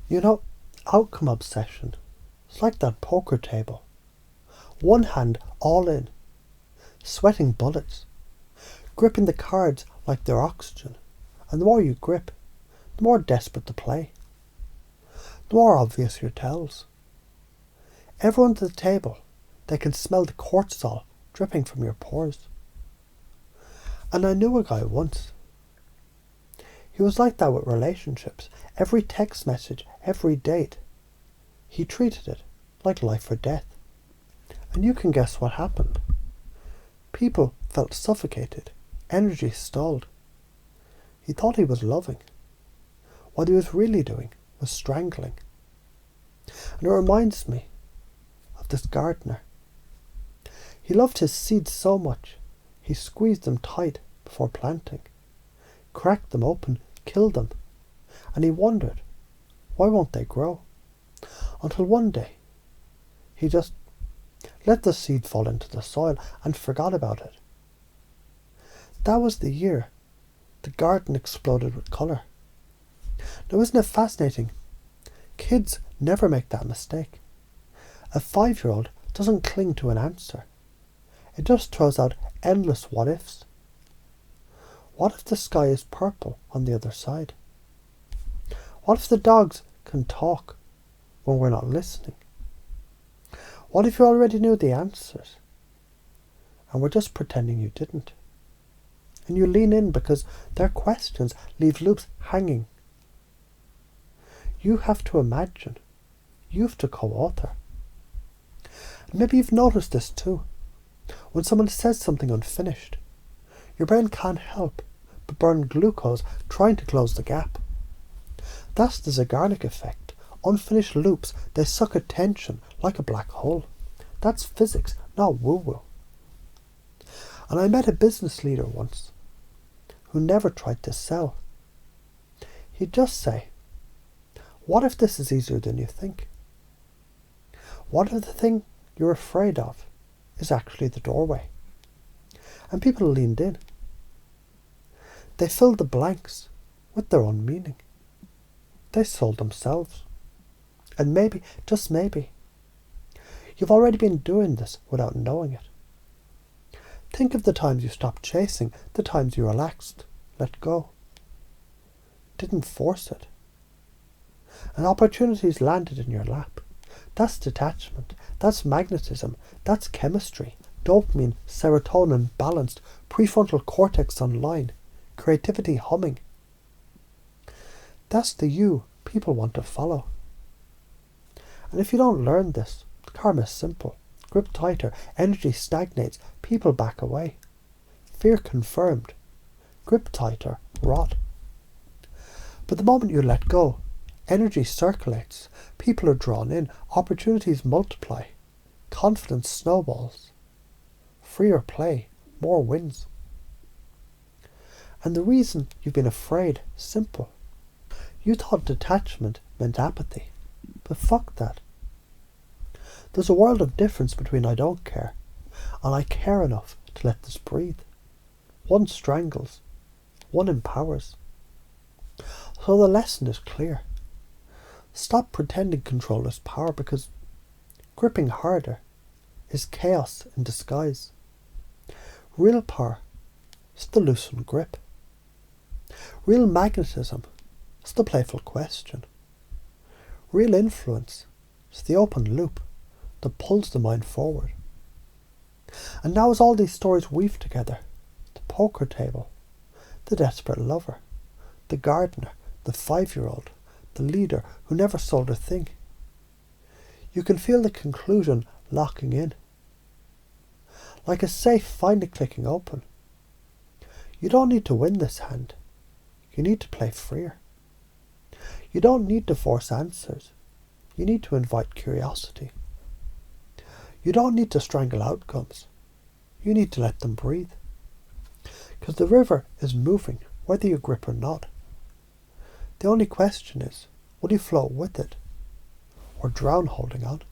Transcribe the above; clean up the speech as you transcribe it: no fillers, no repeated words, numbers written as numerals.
You know, outcome obsession is like that poker table. One hand all in, sweating bullets, gripping the cards like they're oxygen. And the more you grip, the more desperate the play. The more obvious your tells. Everyone at the table, they can smell the cortisol dripping from your pores. And I knew a guy once. He was like that with relationships. Every text message, every date. He treated it like life or death. And you can guess what happened. People felt suffocated. Energy stalled. He thought he was loving. What he was really doing was strangling. And it reminds me of this gardener. He loved his seeds so much, he squeezed them tight before planting, cracked them open, killed them, and he wondered, why won't they grow? Until one day, he just let the seed fall into the soil and forgot about it. That was the year the garden exploded with colour. Now, isn't it fascinating? Kids never make that mistake. A 5-year-old doesn't cling to an answer. It just throws out endless what-ifs. What if the sky is purple on the other side? What if the dogs can talk when we're not listening? What if you already knew the answers and we're just pretending you didn't? And you lean in because their questions leave loops hanging. You have to imagine. You have to co-author. And maybe you've noticed this too. When someone says something unfinished, your brain can't help but burn glucose trying to close the gap. That's the Zeigarnik effect. Unfinished loops, they suck attention like a black hole. That's physics, not woo-woo. And I met a business leader once who never tried to sell. He'd just say, what if this is easier than you think? What if the thing you're afraid of is actually the doorway? And people leaned in. They filled the blanks with their own meaning. They sold themselves. And maybe, just maybe, you've already been doing this without knowing it. Think of the times you stopped chasing, the times you relaxed, let go. Didn't force it. And opportunities landed in your lap. That's detachment. That's magnetism. That's chemistry. Dopamine, serotonin balanced, prefrontal cortex online, creativity humming. That's the you people want to follow. And if you don't learn this, karma is simple. Grip tighter, energy stagnates, people back away. Fear confirmed. Grip tighter, rot. But the moment you let go, energy circulates, people are drawn in, opportunities multiply, confidence snowballs. Freer play, more wins. And the reason you've been afraid is simple. You thought detachment meant apathy, but fuck that. There's a world of difference between I don't care and I care enough to let this breathe. One strangles, one empowers. So the lesson is clear. Stop pretending control is power, because gripping harder is chaos in disguise. Real power is the loosened grip. Real magnetism is the playful question. Real influence is the open loop that pulls the mind forward. And now as all these stories weave together, the poker table, the desperate lover, the gardener, the 5-year-old, the leader who never sold a thing, you can feel the conclusion locking in. Like a safe finally clicking open. You don't need to win this hand. You need to play freer. You don't need to force answers. You need to invite curiosity. You don't need to strangle outcomes. You need to let them breathe. Because the river is moving, whether you grip or not. The only question is, will you float with it or drown holding on?